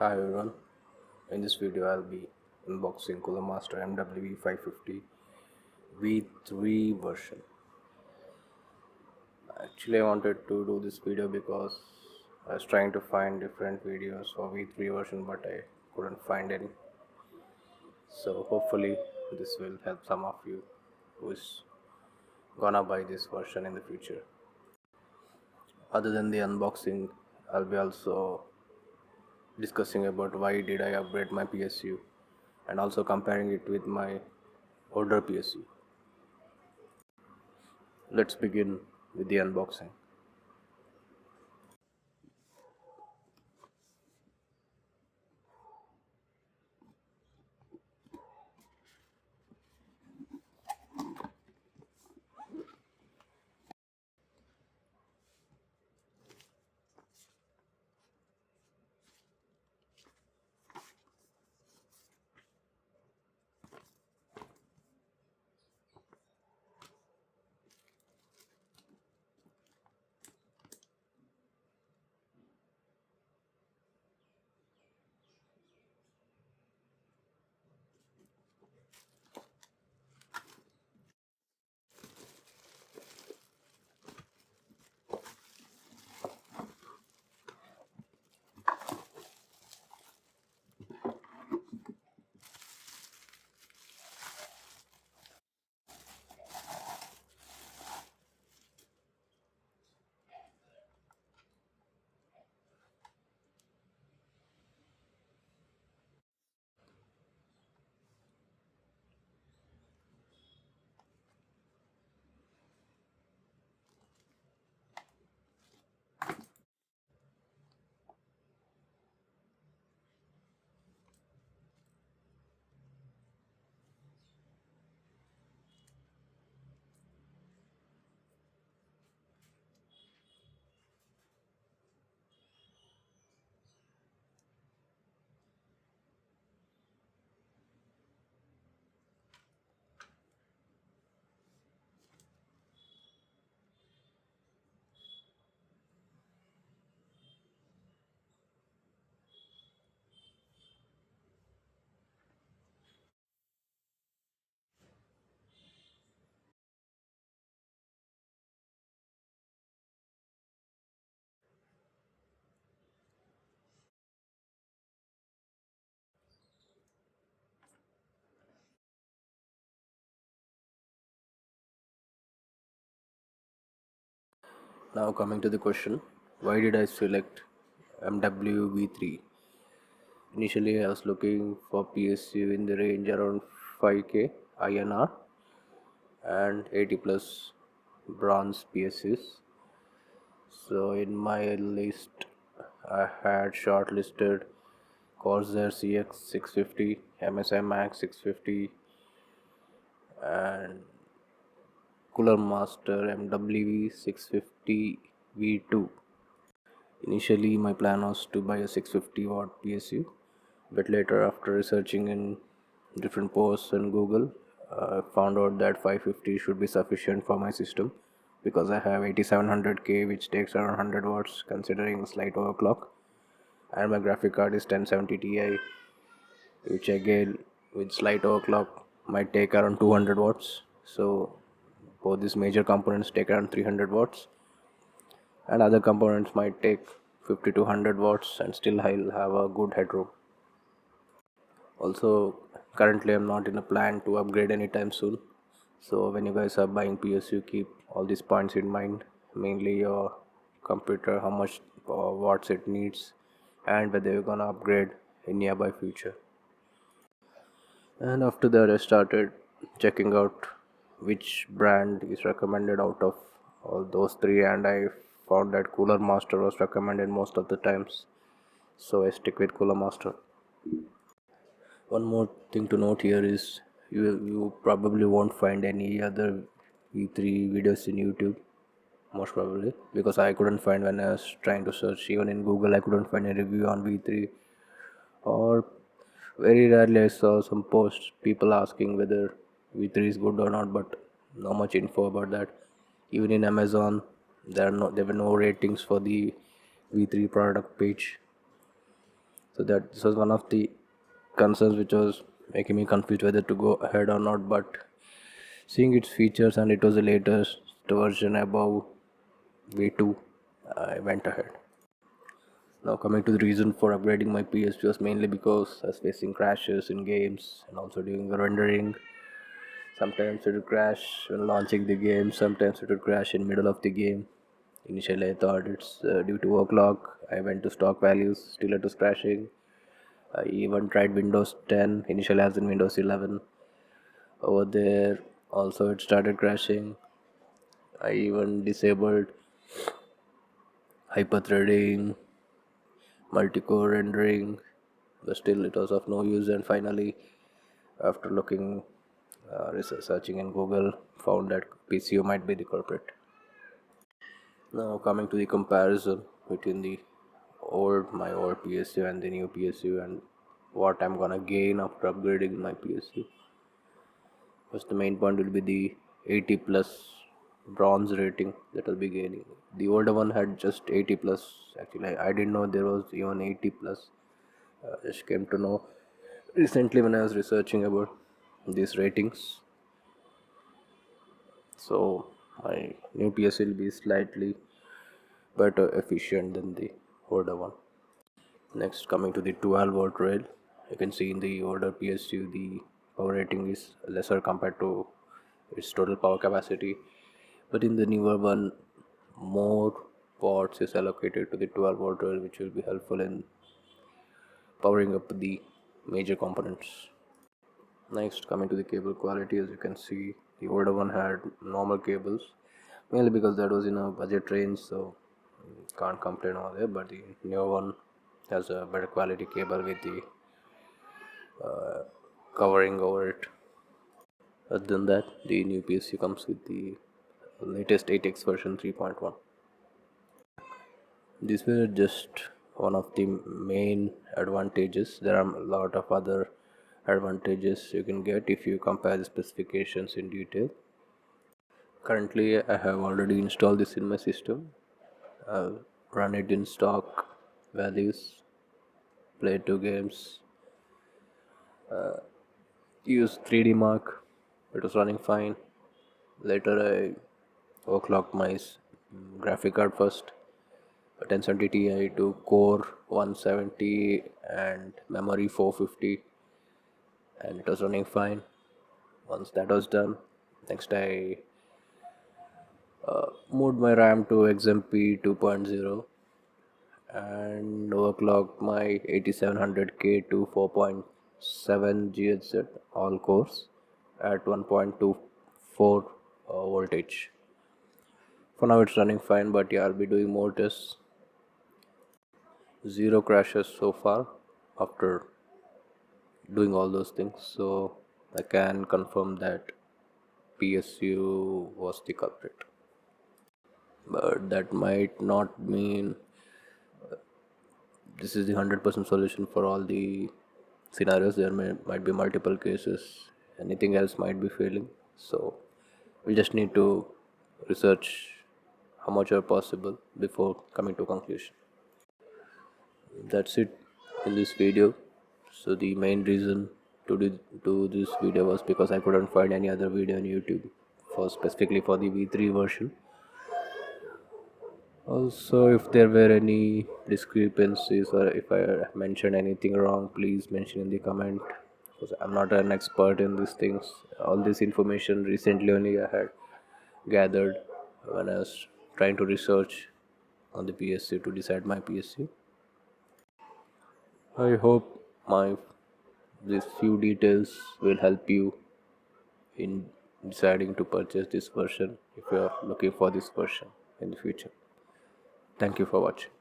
Hi everyone, in this video I'll be unboxing Cooler Master MWE 550 V3 version. Actually I wanted to do this video because I was trying to find different videos for V3 version but I couldn't find any. So hopefully this will help some of you who is gonna buy this version in the future. Other than the unboxing, I'll be also discussing about why did I upgrade my PSU and also comparing it with my older PSU. Let's begin with the unboxing. Now coming to the question, why did I select MWE V3? Initially I was looking for PSU in the range around 5k INR and 80 plus bronze PSUs. So in my list I had shortlisted Corsair CX 650, MSI Max 650 and Cooler Master MWE 650 V2. Initially, my plan was to buy a 650 watt PSU, but later, after researching in different posts and Google, I found out that 550 should be sufficient for my system because I have 8700K, which takes around 100 watts considering slight overclock, and my graphic card is 1070 Ti, which again with slight overclock might take around 200 watts. So both these major components take around 300 watts and other components might take 50 to 100 watts and still I'll have a good headroom. Also currently I'm not in a plan to upgrade anytime soon, so when you guys are buying PSU, keep all these points in mind, mainly your computer, how much watts it needs and whether you're gonna upgrade in nearby future. And after that I started checking out which brand is recommended out of all those three, and I found that Cooler Master was recommended most of the times, so I stick with Cooler Master. One more thing to note here is you probably won't find any other V3 videos in YouTube, most probably, because I couldn't find when I was trying to search. Even in Google I couldn't find a review on V3, or very rarely I saw some posts people asking whether V3 is good or not, but not much info about that. Even in Amazon there were no ratings for the V3 product page. So that this was one of the concerns which was making me confused whether to go ahead or not. But seeing its features and it was the latest version above V2, I went ahead. Now coming to the reason for upgrading my PS2 was mainly because I was facing crashes in games and also during the rendering. Sometimes it would crash when launching the game, sometimes it would crash in middle of the game. Initially I thought it's due to overclock. I went to stock values, still it was crashing. I even tried Windows 10, initially as in Windows 11. Over there also it started crashing. I even disabled hyperthreading, multi-core rendering, but still it was of no use. And finally, after looking, searching in Google, found that PCU might be the culprit. Now coming to the comparison between the my old PSU and the new PSU, and what I'm gonna gain after upgrading my PSU. First, the main point will be the 80 plus bronze rating that I'll be gaining. The older one had just 80 plus. Actually, I didn't know there was even 80 plus. Just came to know recently when I was researching about these ratings. So my new PSU will be slightly better efficient than the older one. Next, coming to the 12 volt rail, you can see in the older PSU the power rating is lesser compared to its total power capacity, but in the newer one, more ports is allocated to the 12 volt rail, which will be helpful in powering up the major components. Next, coming to the cable quality, as you can see, the older one had normal cables, mainly because that was in a budget range, so can't complain over there. But the newer one has a better quality cable with the covering over it. Other than that, the new PSU comes with the latest 8X version 3.1. These were just one of the main advantages. There are a lot of other advantages you can get if you compare the specifications in detail. Currently, I have already installed this in my system. I've run it in stock values, played two games, used 3D Mark. It was running fine. Later, I overclocked my graphic card first, a 1070 Ti to core 170 and memory 450, and it was running fine. Once that was done, next I moved my RAM to XMP 2.0 and overclocked my 8700K to 4.7 GHz all cores at 1.24 voltage. For now it's running fine, but yeah, I'll be doing more tests. Zero crashes so far after doing all those things, so I can confirm that PSU was the culprit. But that might not mean this is the 100% solution for all the scenarios. There might be multiple cases, anything else might be failing, so we just need to research how much are possible before coming to conclusion. That's it in this video. So the main reason to do this video was because I couldn't find any other video on YouTube for specifically for the V3 version. Also, if there were any discrepancies or if I mentioned anything wrong, please mention in the comment, because I'm not an expert in these things. All this information recently only I had gathered when I was trying to research on the PSU to decide my PSU. I hope my these few details will help you in deciding to purchase this version if you are looking for this version in the future. Thank you for watching.